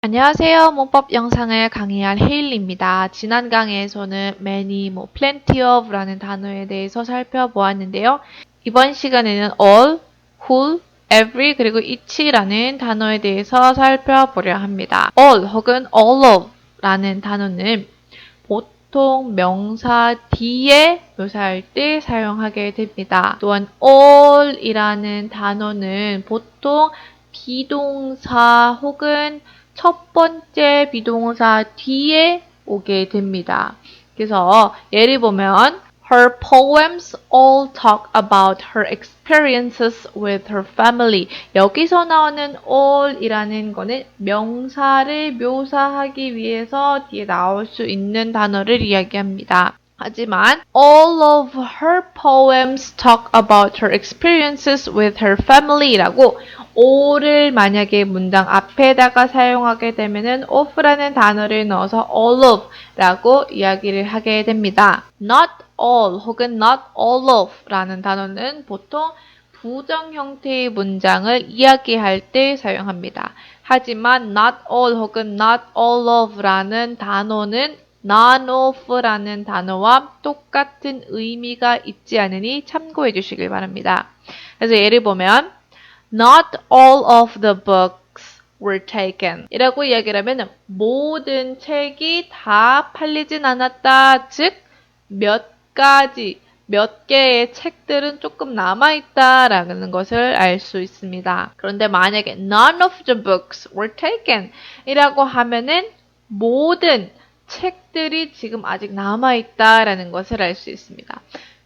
안녕하세요. 문법 영상을 강의할 헤일리입니다. 지난 강의에서는 many, plenty of 라는 단어에 대해서 살펴보았는데요. 이번 시간에는 all, whole, every, 그리고 each라는 단어에 대해서 살펴보려 합니다. all 혹은 all of 라는 단어는 보통 명사 뒤에 묘사할 때 사용하게 됩니다. 또한 all이라는 단어는 보통 비동사 혹은 첫 번째 비동사 뒤에 오게 됩니다. 그래서 예를 보면 Her poems all talk about her experiences with her family. 여기서 나오는 all이라는 거는 명사를 묘사하기 위해서 뒤에 나올 수 있는 단어를 이야기합니다. 하지만 all of her poems talk about her experiences with her family라고 all을 만약에 문장 앞에다가 사용하게 되면은 of라는 단어를 넣어서 all of 라고 이야기를 하게 됩니다. not all 혹은 not all of 라는 단어는 보통 부정 형태의 문장을 이야기할 때 사용합니다. 하지만 not all 혹은 not all of 라는 단어는 none of라는 단어와 똑같은 의미가 있지 않으니 참고해 주시길 바랍니다. 그래서 예를 보면 Not all of the books were taken 이라고 이야기를 하면 모든 책이 다 팔리진 않았다. 즉, 몇 개의 책들은 조금 남아있다라는 것을 알 수 있습니다. 그런데 만약에 none of the books were taken 이라고 하면은 모든 책들이 지금 아직 남아있다라는 것을 알 수 있습니다.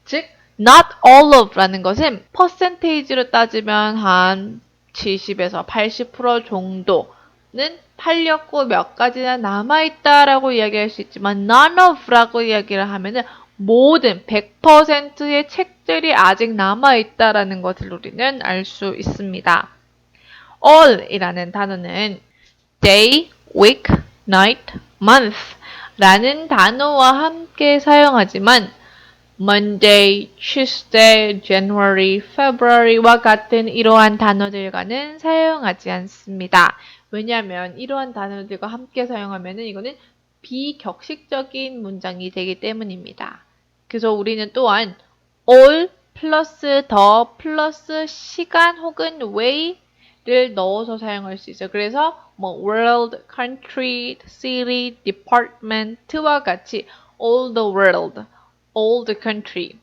즉, not all of 라는 것은 퍼센테이지로 따지면 한 70에서 80% 정도는 팔렸고 몇 가지는 남아있다라고 이야기할 수 있지만 none of 라고 이야기를 하면은 모든 100%의 책들이 아직 남아있다라는 것을 우리는 알 수 있습니다. all 이라는 단어는 day, week, night, month 라는 단어와 함께 사용하지만 Monday, Tuesday, January, February와 같은 이러한 단어들과는 사용하지 않습니다. 왜냐하면 이러한 단어들과 함께 사용하면 이거는 비격식적인 문장이 되기 때문입니다. 그래서 우리는 또한 all 플러스 더 플러스 시간 혹은 way를 넣어서 사용할 수 있어요. 그래서 world, country, city, department와 같이 all the world, all the country,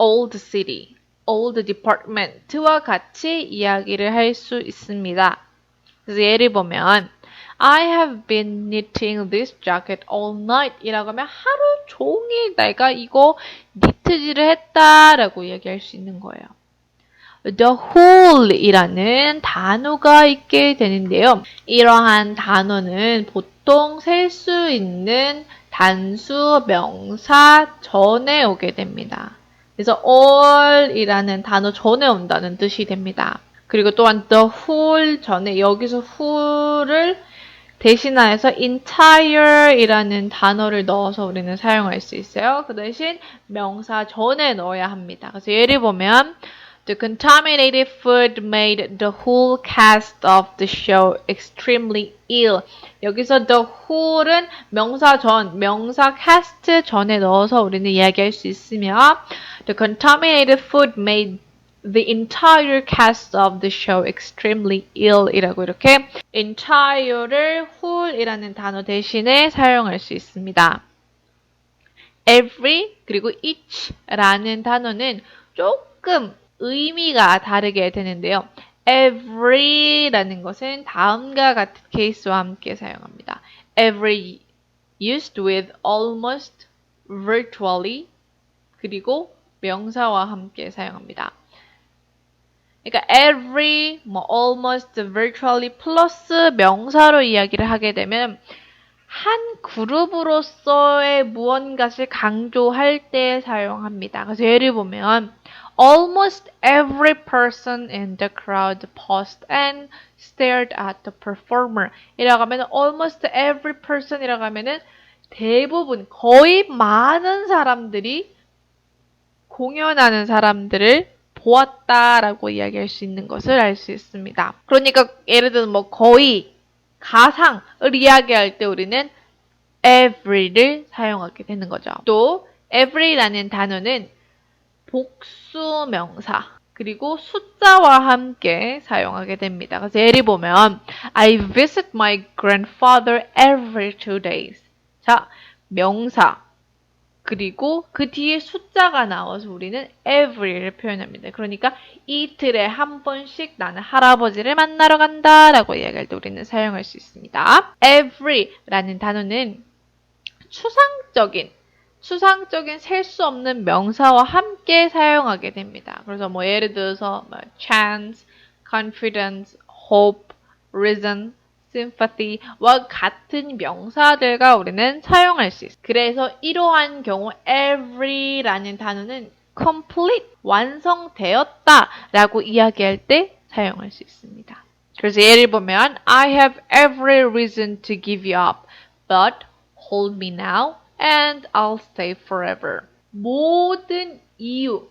all the city, all the department와 같이 이야기를 할 수 있습니다. 그래서 예를 보면 I have been knitting this jacket all night 이라고 하면 하루 종일 내가 이거 니트질을 했다라고 이야기할 수 있는 거예요. The whole 이라는 단어가 있게 되는데요. 이러한 단어는 보통 셀 수 있는 단수 명사 전에 오게 됩니다. 그래서 all 이라는 단어 전에 온다는 뜻이 됩니다. 그리고 또한 the whole 전에 여기서 whole를 대신하여서 entire 이라는 단어를 넣어서 우리는 사용할 수 있어요. 그 대신 명사 전에 넣어야 합니다. 그래서 예를 보면 The contaminated food made the whole cast of the show extremely ill. 여기서 the whole은 명사 전, 명사 cast 전에 넣어서 우리는 이야기할 수 있으며 The contaminated food made the entire cast of the show extremely ill 이라고 이렇게 entire를 whole이라는 단어 대신에 사용할 수 있습니다. every 그리고 each라는 단어는 조금 의미가 다르게 되는데요. every라는 것은 다음과 같은 케이스와 함께 사용합니다. every used with almost virtually 그리고 명사와 함께 사용합니다. 그러니까 every, almost, virtually 플러스 명사로 이야기를 하게 되면 한 그룹으로서의 무언가를 강조할 때 사용합니다. 그래서 예를 보면 Almost every person in the crowd paused and stared at the performer. 이라고 하면 almost every person 이라고 하면은 대부분 거의 많은 사람들이 공연하는 사람들을 보았다라고 이야기할 수 있는 것을 알 수 있습니다. 그러니까 예를 들면 거의 가상을 이야기할 때 우리는 every를 사용하게 되는 거죠. 또 every라는 단어는 복수명사 그리고 숫자와 함께 사용하게 됩니다. 그래서 예를 보면 I visit my grandfather every 2 days. 자, 명사 그리고 그 뒤에 숫자가 나와서 우리는 every를 표현합니다. 그러니까 이틀에 한 번씩 나는 할아버지를 만나러 간다 라고 이야기할 때 우리는 사용할 수 있습니다. every라는 단어는 추상적인 셀 수 없는 명사와 함께 사용하게 됩니다. 그래서 뭐 예를 들어서 뭐 chance, confidence, hope, reason, sympathy와 같은 명사들과 우리는 사용할 수 있어요. 그래서 이러한 경우 every라는 단어는 complete, 완성되었다 라고 이야기할 때 사용할 수 있습니다. 그래서 예를 보면 I have every reason to give you up, but hold me now and I'll stay forever. 모든 이유,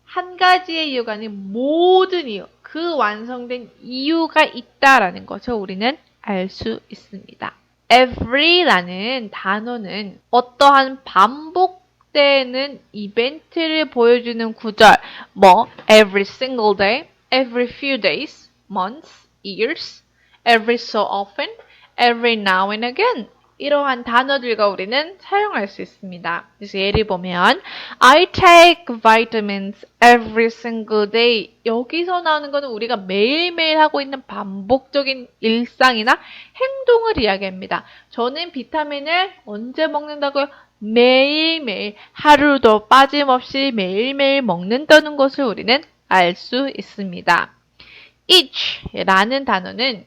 한 가지의 이유가 아닌 모든 이유, 그 완성된 이유가 있다라는 것을 우리는 알 수 있습니다. every라는 단어는 어떠한 반복되는 이벤트를 보여주는 구절, 뭐 every single day, every few days, months, years, every so often, every now and again 이러한 단어들과 우리는 사용할 수 있습니다. 그래서 예를 보면 I take vitamins every single day. 여기서 나오는 거는 우리가 매일매일 하고 있는 반복적인 일상이나 행동을 이야기합니다. 저는 비타민을 언제 먹는다고요? 매일매일 하루도 빠짐없이 매일매일 먹는다는 것을 우리는 알 수 있습니다. each라는 단어는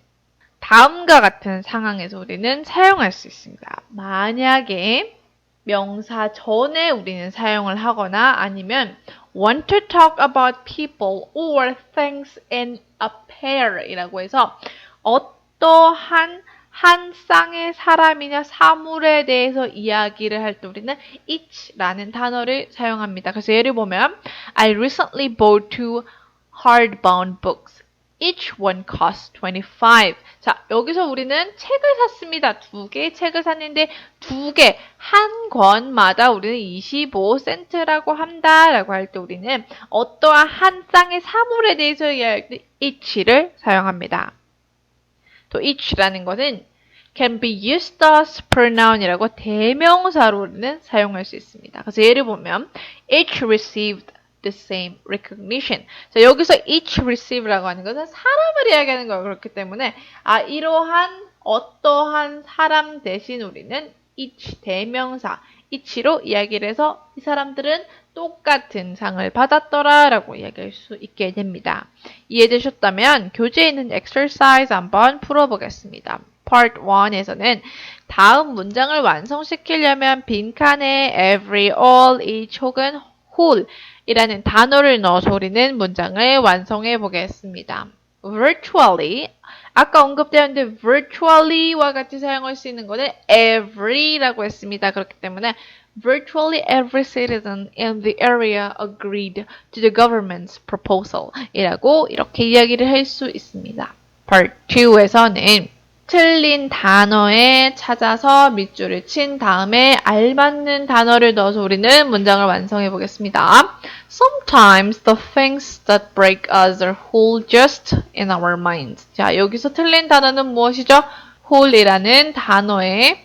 다음과 같은 상황에서 우리는 사용할 수 있습니다. 만약에 명사 전에 우리는 사용을 하거나 아니면 want to talk about people or things in a pair 이라고 해서 어떠한 한 쌍의 사람이나 사물에 대해서 이야기를 할 때 우리는 each라는 단어를 사용합니다. 그래서 예를 보면 I recently bought 2 hardbound books. Each one cost 25. 자, 여기서 우리는 책을 샀습니다. 2개의 책을 샀는데 2개, 한 권마다 우리는 25센트라고 한다라고 할 때 우리는 어떠한 한 쌍의 사물에 대해서 이야기할 때 each를 사용합니다. 또 each라는 것은 can be used as pronoun이라고 대명사로 우리는 사용할 수 있습니다. 그래서 예를 보면 each received the same recognition. 자, 여기서 each receive라고 하는 것은 사람을 이야기하는 거예요. 그렇기 때문에 이러한 어떠한 사람 대신 우리는 each 대명사 each로 이야기를 해서 이 사람들은 똑같은 상을 받았더라라고 이야기할 수 있게 됩니다. 이해되셨다면 교재에 있는 exercise 한번 풀어보겠습니다. Part 1에서는 다음 문장을 완성시키려면 빈칸에 every, all, each 혹은 whole 이라는 단어를 넣어서 우리는 문장을 완성해 보겠습니다. virtually, 아까 언급되었는데 virtually와 같이 사용할 수 있는 것은 every라고 했습니다. 그렇기 때문에 virtually every citizen in the area agreed to the government's proposal 이라고 이렇게 이야기를 할 수 있습니다. Part 2에서는 틀린 단어에 찾아서 밑줄을 친 다음에 알맞는 단어를 넣어서 우리는 문장을 완성해 보겠습니다. Sometimes the things that break us are whole just in our minds. 자, 여기서 틀린 단어는 무엇이죠? whole이라는 단어에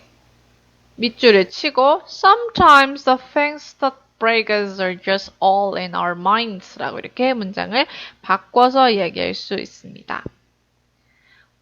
밑줄을 치고 Sometimes the things that break us are just all in our minds 라고 이렇게 문장을 바꿔서 이야기할 수 있습니다.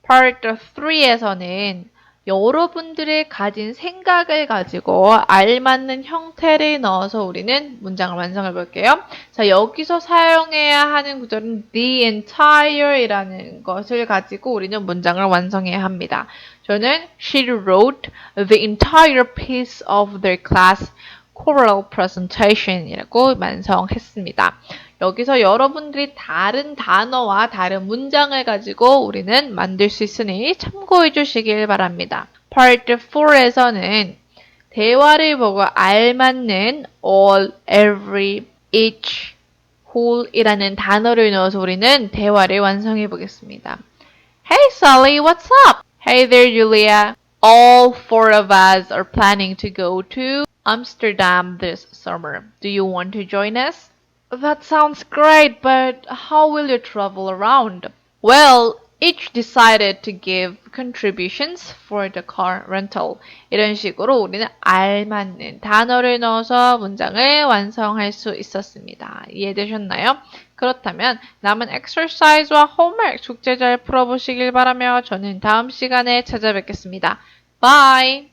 Part 3에서는 여러분들이 가진 생각을 가지고 알맞는 형태를 넣어서 우리는 문장을 완성해 볼게요. 자, 여기서 사용해야 하는 구절은 the entire이라는 것을 가지고 우리는 문장을 완성해야 합니다. 저는 She wrote the entire piece of their class choral presentation 이라고 완성했습니다. 여기서 여러분들이 다른 단어와 다른 문장을 가지고 우리는 만들 수 있으니 참고해 주시길 바랍니다. Part 4에서는 대화를 보고 알맞는 all, every, each, whole 이라는 단어를 넣어서 우리는 대화를 완성해 보겠습니다. Hey Sally, what's up? Hey there, Julia. All four of us are planning to go to Amsterdam this summer. Do you want to join us? That sounds great, but how will you travel around? Well, each decided to give contributions for the car rental. 이런 식으로 우리는 알맞는 단어를 넣어서 문장을 완성할 수 있었습니다. 이해되셨나요? 그렇다면 남은 exercise와 homework 숙제 잘 풀어보시길 바라며 저는 다음 시간에 찾아뵙겠습니다. Bye!